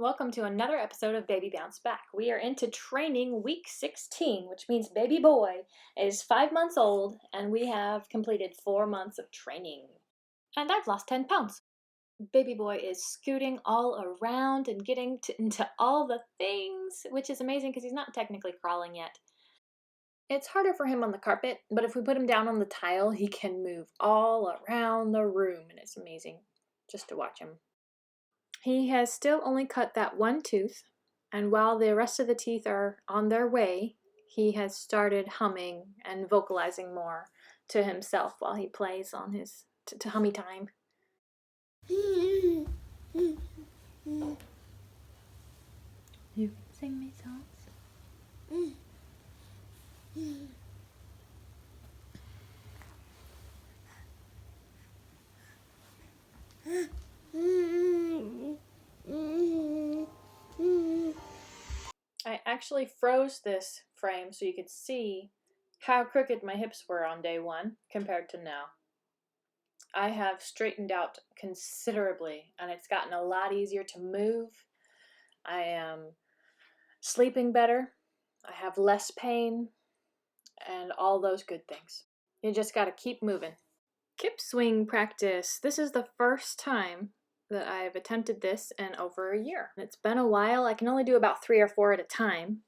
Welcome to another episode of Baby Bounce Back. We are into training week 16, which means baby boy is 5 months old and we have completed 4 months of training. And I've lost 10 pounds. Baby boy is scooting all around and getting into all the things, which is amazing because he's not technically crawling yet. It's harder for him on the carpet, but if we put him down on the tile, he can move all around the room, and it's amazing just to watch him. He has still only cut that one tooth, and while the rest of the teeth are on their way, he has started humming and vocalizing more to himself while he plays on his to hummy time. You sing me songs? I actually froze this frame so you could see how crooked my hips were on day one compared to now. I have straightened out considerably and it's gotten a lot easier to move. I am sleeping better. I have less pain and all those good things. You just got to keep moving. Kip Swing Practice. This is the first time that I've attempted this in over a year. It's been a while. I can only do about 3 or 4 at a time.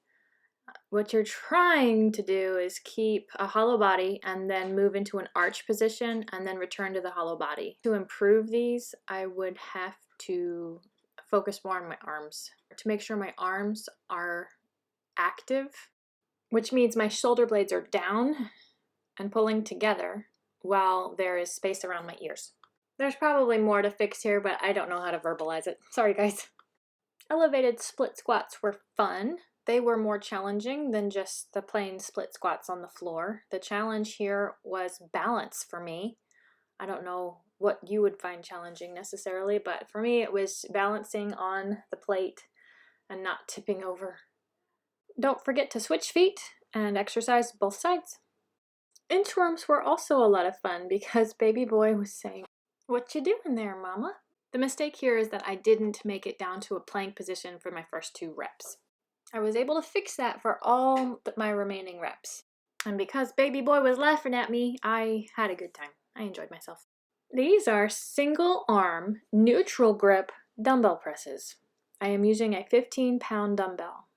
What you're trying to do is keep a hollow body and then move into an arch position and then return to the hollow body. To improve these, I would have to focus more on my arms to make sure my arms are active, which means my shoulder blades are down and pulling together while there is space around my ears. There's probably more to fix here, but I don't know how to verbalize it. Sorry, guys. Elevated split squats were fun. They were more challenging than just the plain split squats on the floor. The challenge here was balance for me. I don't know what you would find challenging necessarily, but for me it was balancing on the plate and not tipping over. Don't forget to switch feet and exercise both sides. Inchworms were also a lot of fun because baby boy was saying, "What you doing there, mama?" The mistake here is that I didn't make it down to a plank position for my first 2 reps. I was able to fix that for all my remaining reps. And because baby boy was laughing at me, I had a good time. I enjoyed myself. These are single arm, neutral grip dumbbell presses. I am using a 15-pound dumbbell.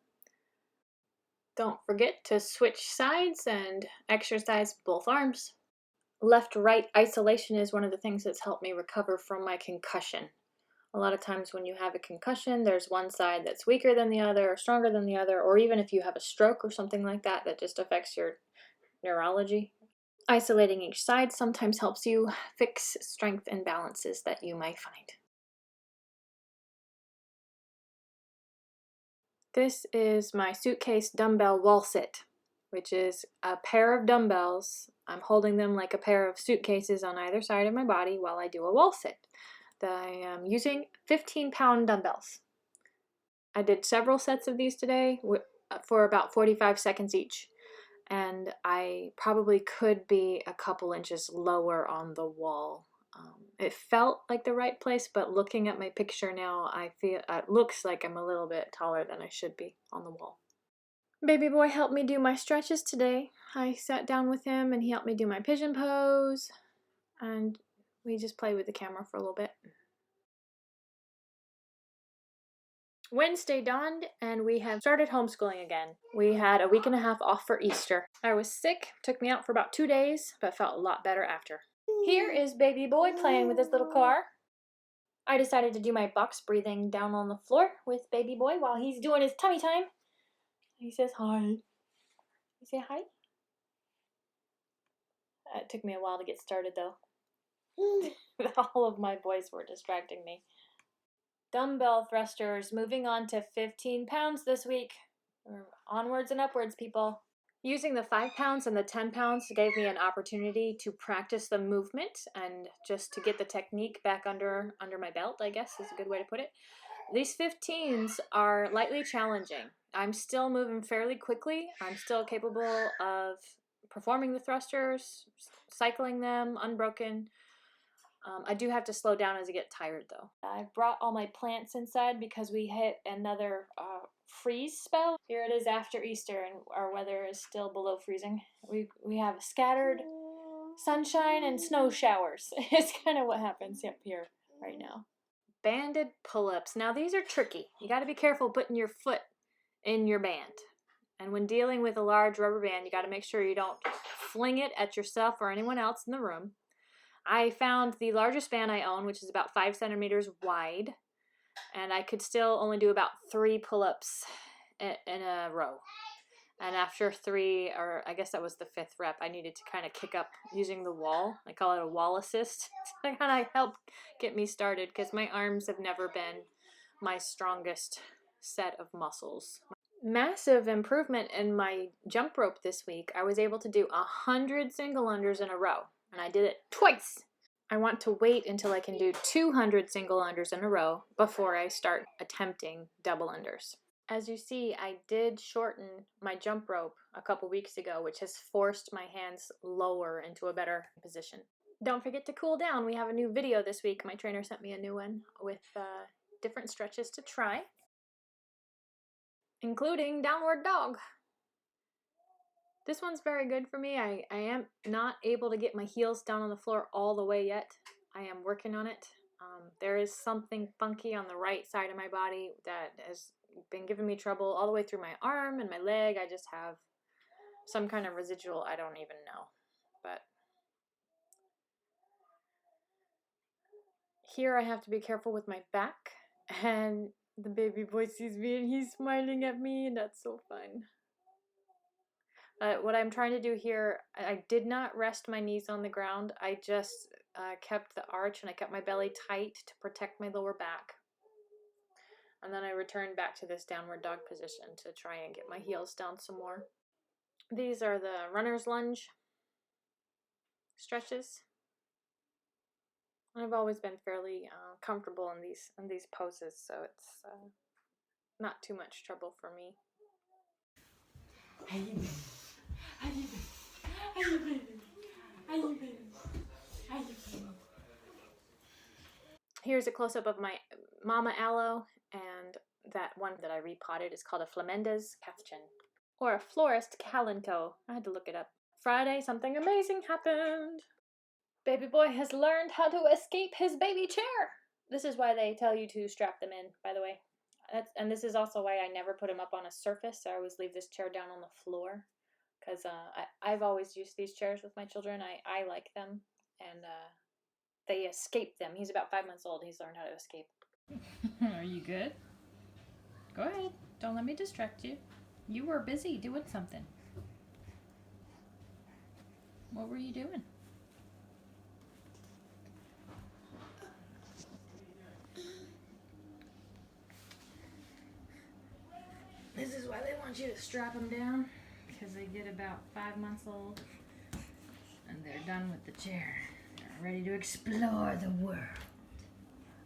Don't forget to switch sides and exercise both arms. Left-right isolation is one of the things that's helped me recover from my concussion. A lot of times when you have a concussion, there's one side that's weaker than the other, or stronger than the other, or even if you have a stroke or something like that, that just affects your neurology. Isolating each side sometimes helps you fix strength imbalances that you might find. This is my Suitcase dumbbell wall sit, which is a pair of dumbbells. I'm holding them like a pair of suitcases on either side of my body while I do a wall sit. I am using 15-pound dumbbells. I did several sets of these today for about 45 seconds each, and I probably could be a couple inches lower on the wall. It felt like the right place, but looking at my picture now, I feel it looks like I'm a little bit taller than I should be on the wall. Baby boy helped me do my stretches today. I sat down with him and he helped me do my pigeon pose, and we just played with the camera for a little bit. Wednesday dawned and we have started homeschooling again. We had a week and a half off for Easter. I was sick, took me out for about 2 days, but felt a lot better after. Here is baby boy playing with his little car. I decided to do my box breathing down on the floor with baby boy while he's doing his tummy time. He says hi. You say hi? It took me a while to get started though. All of my boys were distracting me. Dumbbell thrusters, moving on to 15 pounds this week. Onwards and upwards, people. Using the 5 pounds and the 10 pounds gave me an opportunity to practice the movement and just to get the technique back under my belt, I guess is a good way to put it. These 15s are lightly challenging. I'm still moving fairly quickly. I'm still capable of performing the thrusters, cycling them unbroken. I do have to slow down as I get tired, though. I brought all my plants inside because we hit another freeze spell. Here it is after Easter, and our weather is still below freezing. We have scattered sunshine and snow showers. It's kind of what happens up here right now. Banded pull-ups. Now these are tricky. You got to be careful putting your foot in your band. And when dealing with a large rubber band, you got to make sure you don't fling it at yourself or anyone else in the room. I found the largest band I own, which is about 5 centimeters wide, and I could still only do about 3 pull-ups in a row. And after 3, or I guess that was the 5th rep, I needed to kind of kick up using the wall. I call it a wall assist to kind of help get me started, because my arms have never been my strongest set of muscles. Massive improvement in my jump rope this week. I was able to do 100 single unders in a row, and I did it twice. I want to wait until I can do 200 single unders in a row before I start attempting double unders. As you see, I did shorten my jump rope a couple weeks ago, which has forced my hands lower into a better position. Don't forget to cool down. We have a new video this week. My trainer sent me a new one with different stretches to try, including downward dog. This one's very good for me. I am not able to get my heels down on the floor all the way yet. I am working on it. There is something funky on the right side of my body that has been giving me trouble all the way through my arm and my leg. I just have some kind of residual, I don't even know. But here I have to be careful with my back, and the baby boy sees me and he's smiling at me, and that's so fun. What I'm trying to do here, I did not rest my knees on the ground. I just kept the arch, and I kept my belly tight to protect my lower back. And then I returned back to this downward dog position to try and get my heels down some more. These are the runner's lunge stretches. I've always been fairly comfortable in these poses, so it's not too much trouble for me. Here's a close-up of my Mama Aloe, and that one that I repotted is called a Flamenda's Cathchin, or a Florist Calico. I had to look it up. Friday, something amazing happened. Baby boy has learned how to escape his baby chair. This is why they tell you to strap them in, by the way. And this is also why I never put him up on a surface. I always leave this chair down on the floor, because I've always used these chairs with my children. I like them, and they escape them. He's about 5 months old. He's learned how to escape. Are you good? Go ahead. Don't let me distract you. You were busy doing something. What were you doing? This is why they want you to strap them down, because they get about 5 months old and they're done with the chair. They're ready to explore the world.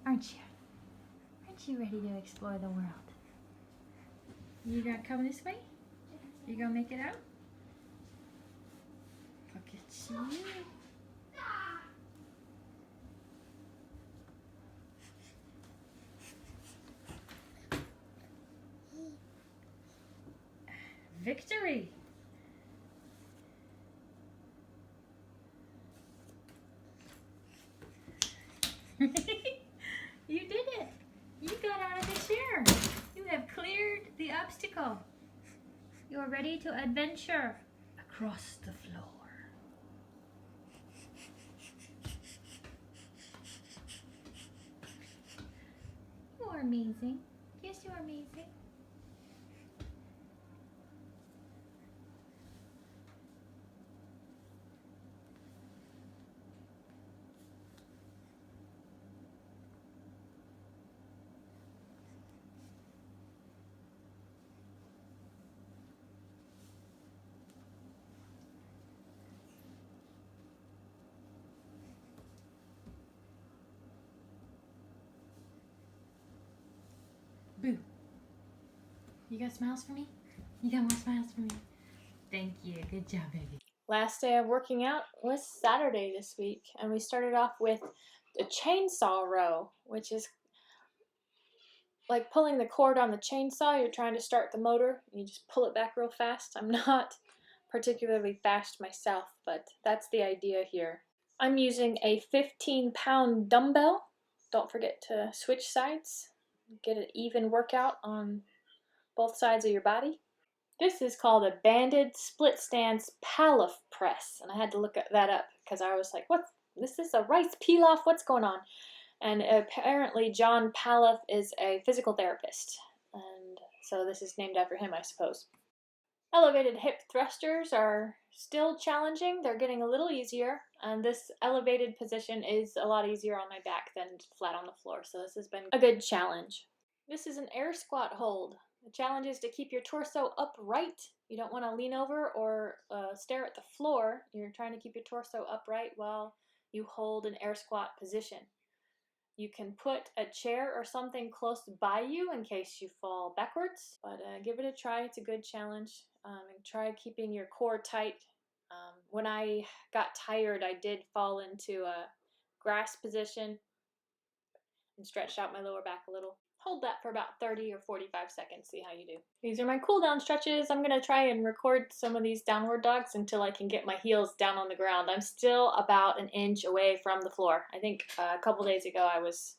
Aren't you? Aren't you ready to explore the world? You gonna come this way? You gonna make it out? Look at you. Victory! You did it! You got out of the chair! You have cleared the obstacle. You are ready to adventure across the floor. You are amazing. Yes, you are amazing. Boo. You got smiles for me? You got more smiles for me? Thank you. Good job, baby. Last day of working out was Saturday this week, and we started off with a chainsaw row, which is like pulling the cord on the chainsaw. You're trying to start the motor, you just pull it back real fast. I'm not particularly fast myself, but that's the idea here. I'm using a 15-pound dumbbell. Don't forget to switch sides. Get an even workout on both sides of your body. This is called a banded split stance palaf press, and I had to look that up because I was like, what? This is a rice pilaf? What's going on? And apparently John Palaf is a physical therapist, and so this is named after him, I suppose. Elevated hip thrusters are still challenging. They're getting a little easier, and this elevated position is a lot easier on my back than flat on the floor, so this has been a good challenge. This is an air squat hold. The challenge is to keep your torso upright. You don't want to lean over or stare at the floor. You're trying to keep your torso upright while you hold an air squat position. You can put a chair or something close by you in case you fall backwards, but give it a try. It's a good challenge. And try keeping your core tight. When I got tired, I did fall into a grass position and stretched out my lower back a little. Hold that for about 30 or 45 seconds, see how you do. These are my cool down stretches. I'm going to try and record some of these downward dogs until I can get my heels down on the ground. I'm still about an inch away from the floor. I think a couple days ago I was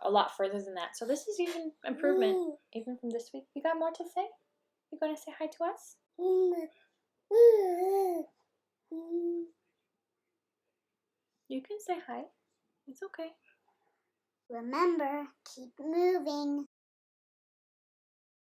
a lot further than that. So this is even improvement, even from this week. You got more to say? You going to say hi to us? You can say hi. It's okay. Remember, keep moving.